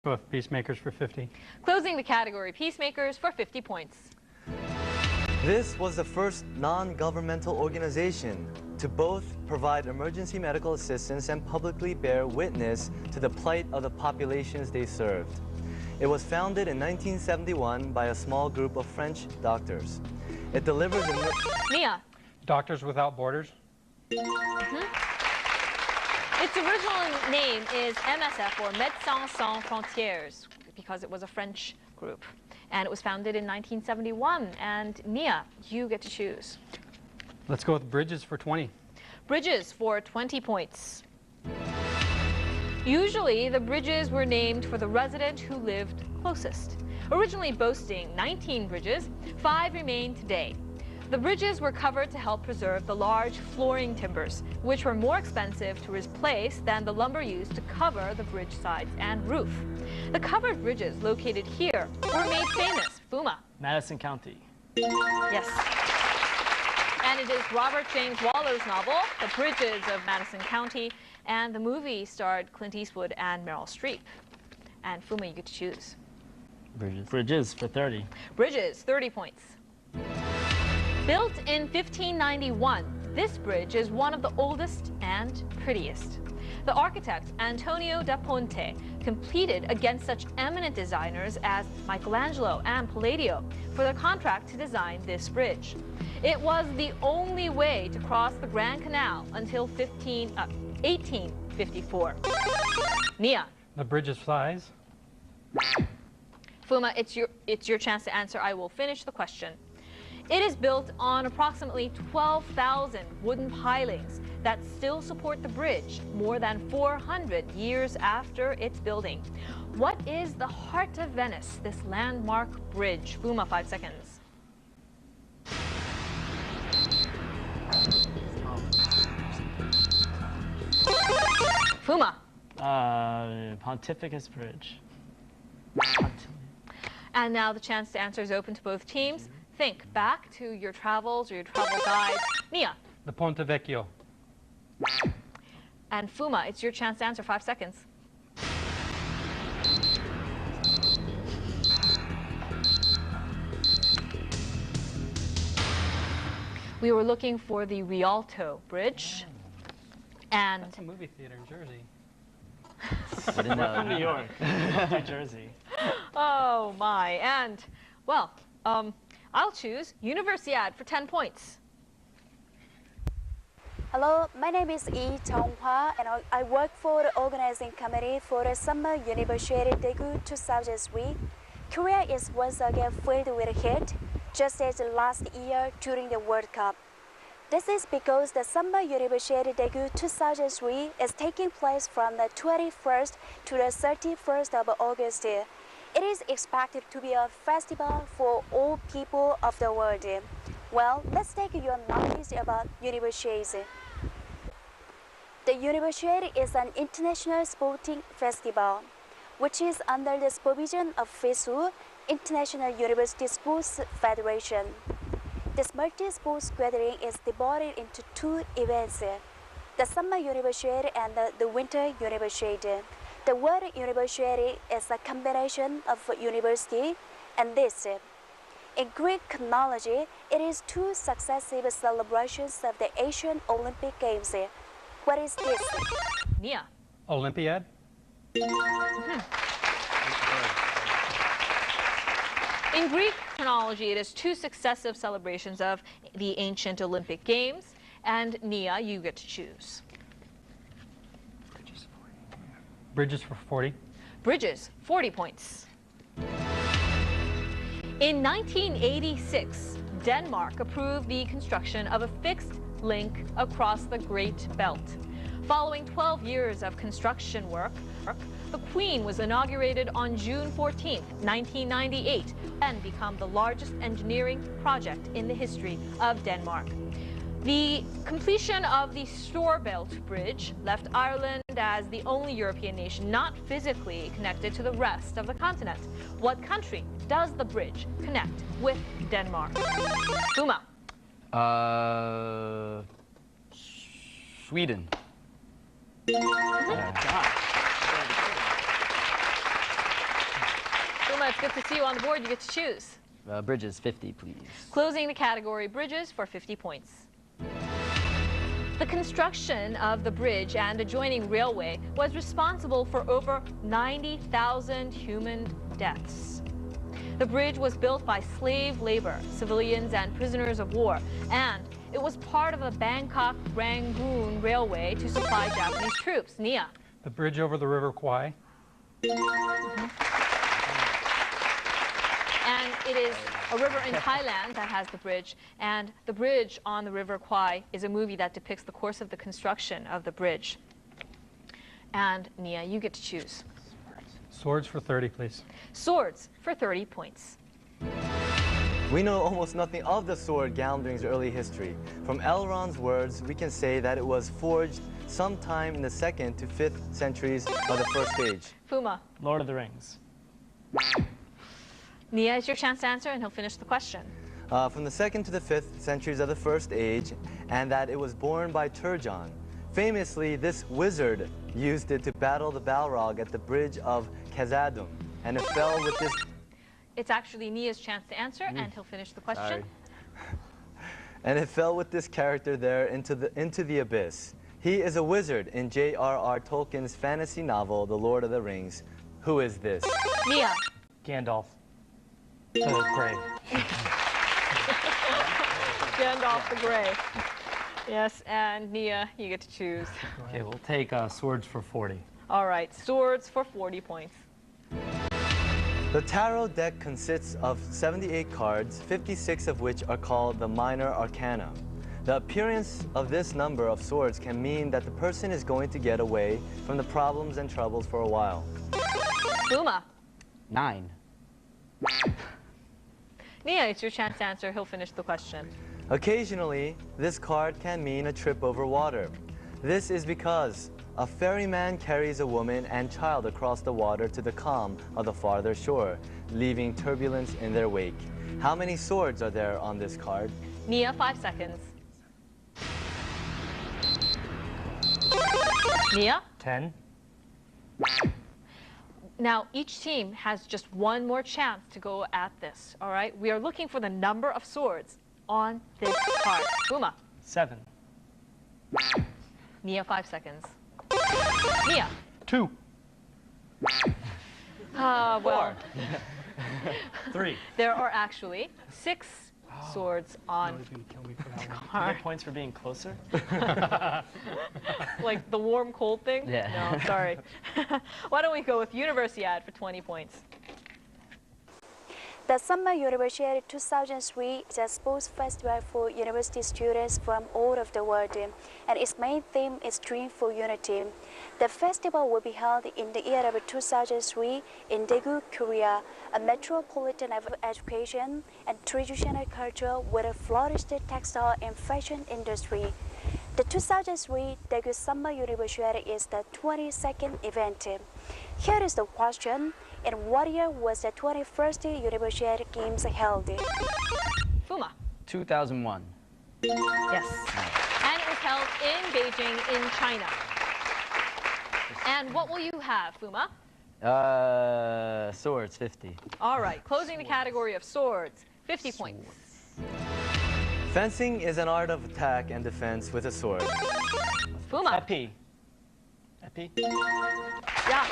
Both Peacemakers for 50. Closing the category, Peacemakers for 50 points. This was the first non-governmental organization to both provide emergency medical assistance and publicly bear witness to the plight of the populations they served. It was founded in 1971 by a small group of French doctors. It delivers... Nia. Doctors Without Borders. Its original name is MSF, or Médecins Sans Frontières, because it was a French group. And it was founded in 1971. And Nia, you get to choose. Let's go with Bridges for 20. Bridges for 20 points. Usually, the bridges were named for the resident who lived closest. Originally boasting 19 bridges, 5 remain today. The bridges were covered to help preserve the large flooring timbers, which were more expensive to replace than the lumber used to cover the bridge sides and roof. The covered bridges located here were made famous. Fuma. Madison County. Yes. And it is Robert James Waller's novel, The Bridges of Madison County, and the movie starred Clint Eastwood and Meryl Streep. And Fuma, you get to choose. Bridges. Bridges for 30. Bridges, 30 points. Built in 1591, this bridge is one of the oldest and prettiest. The architect, Antonio da Ponte, competed against such eminent designers as Michelangelo and Palladio for the contract to design this bridge. It was the only way to cross the Grand Canal until 1854. Nia. The bridge's size. Fuma, it's your chance to answer. I will finish the question. It is built on approximately 12,000 wooden pilings that still support the bridge more than 400 years after its building. What is the heart of Venice, this landmark bridge? Fuma, 5 seconds. Fuma. Pontificus Bridge. And now the chance to answer is open to both teams. Think back to your travels or your travel guides. Nia. The Ponte Vecchio. And Fuma, it's your chance to answer. 5 seconds. We were looking for the Rialto Bridge. And that's a movie theater in Jersey. I didn't know. From New York. New Jersey. Oh my. And, well, I'll choose Universiade for 10 points. Hello, my name is Lee Chong-hwa, and I work for the organizing committee for the Summer Universiade Daegu 2003. Korea is once again filled with hate, just as last year during the World Cup. This is because the Summer Universiade Daegu 2003 is taking place from the 21st to the 31st of August. It is expected to be a festival for all people of the world. Well, let's take your knowledge about Universiade. The Universiade is an international sporting festival, which is under the supervision of FISU, International University Sports Federation. This multi-sports gathering is divided into 2 events, the Summer Universiade and the Winter Universiade. The word Universiade is a combination of university and this. In Greek chronology, it is 2 successive celebrations of the Asian Olympic Games. What is this? Nia. Olympiad. In Greek chronology, it is 2 successive celebrations of the ancient Olympic Games. And Nia, you get to choose. Bridges for 40. Bridges, 40 points. In 1986, Denmark approved the construction of a fixed link across the Great Belt. Following 12 years of construction work, the Queen was inaugurated on June 14, 1998, and become the largest engineering project in the history of Denmark. The completion of the Storebælt Bridge left Ireland as the only European nation not physically connected to the rest of the continent. What country does the bridge connect with Denmark? Fuma. Sweden. Fuma, it's good to see you on the board. You get to choose. Bridges, 50, please. Closing the category bridges for 50 points. The construction of the bridge and adjoining railway was responsible for over 90,000 human deaths. The bridge was built by slave labor, civilians, and prisoners of war, and it was part of the Bangkok-Rangoon Railway to supply Japanese troops. Nia. The bridge over the River Kwai. And it is a river in Thailand that has the bridge. And the bridge on the River Kwai is a movie that depicts the course of the construction of the bridge. And Nia, you get to choose. Swords for 30, please. Swords for 30 points. We know almost nothing of the sword Galmdring's early history. From Elrond's words, we can say that it was forged sometime in the 2nd to 5th centuries of the First Age. Fuma. Lord of the Rings. Nia, it's your chance to answer, and he'll finish the question. From the 2nd to the 5th centuries of the First Age, and that it was borne by Turjan. Famously, this wizard used it to battle the Balrog at the bridge of Khazad-dûm, and it fell with this... It's actually Nia's chance to answer, and he'll finish the question. And it fell with this character there into the abyss. He is a wizard in J.R.R. Tolkien's fantasy novel, The Lord of the Rings. Who is this? Nia. Gandalf. The Grey. Gandalf the Grey. Yes, and Nia, you get to choose. Okay, we'll take swords for 40. All right, swords for 40 points. The tarot deck consists of 78 cards, 56 of which are called the minor arcana. The appearance of this number of swords can mean that the person is going to get away from the problems and troubles for a while. Fuma. 9. Nia, it's your chance to answer. He'll finish the question. Occasionally, this card can mean a trip over water. This is because a ferryman carries a woman and child across the water to the calm of the farther shore, leaving turbulence in their wake. How many swords are there on this card? Nia, 5 seconds. Nia? 10. Now, each team has just one more chance to go at this, all right? We are looking for the number of swords on this card. Fuma. 7. Nia, 5 seconds. Nia. 2. Well, 3. there are actually 6 swords on Nobody's gonna kill me for that one. You card. get points for being closer? Like the warm, cold thing? Yeah. No, sorry. Why don't we go with Universiad for 20 points? The Summer Universiade 2003 is a sports festival for university students from all over the world, and its main theme is Dream for Unity. The festival will be held in the year of 2003 in Daegu, Korea, a metropolitan of education and traditional culture with a flourished textile and fashion industry. The 2003 Daegu Summer Universiade is the 22nd event. Here is the question. In what year was the 21st Universiade Games held? Fuma. 2001. Yes. And it was held in Beijing, in China. And what will you have, Fuma? Swords, 50. All right, closing the category of swords, 50 points. Fencing is an art of attack and defense with a sword. Fuma. Epi. Epi? Yeah.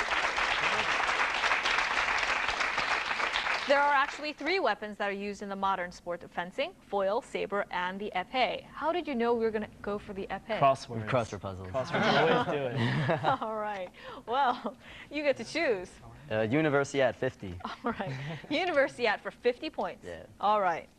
There are actually 3 weapons that are used in the modern sport of fencing: foil, saber, and the épée. How did you know we were going to go for the épée? Crosswords. Crossword puzzles. Crosswords always do it. All right. Well, you get to choose. Universiade, 50. All right. Universiad for 50 points. Yeah. All right.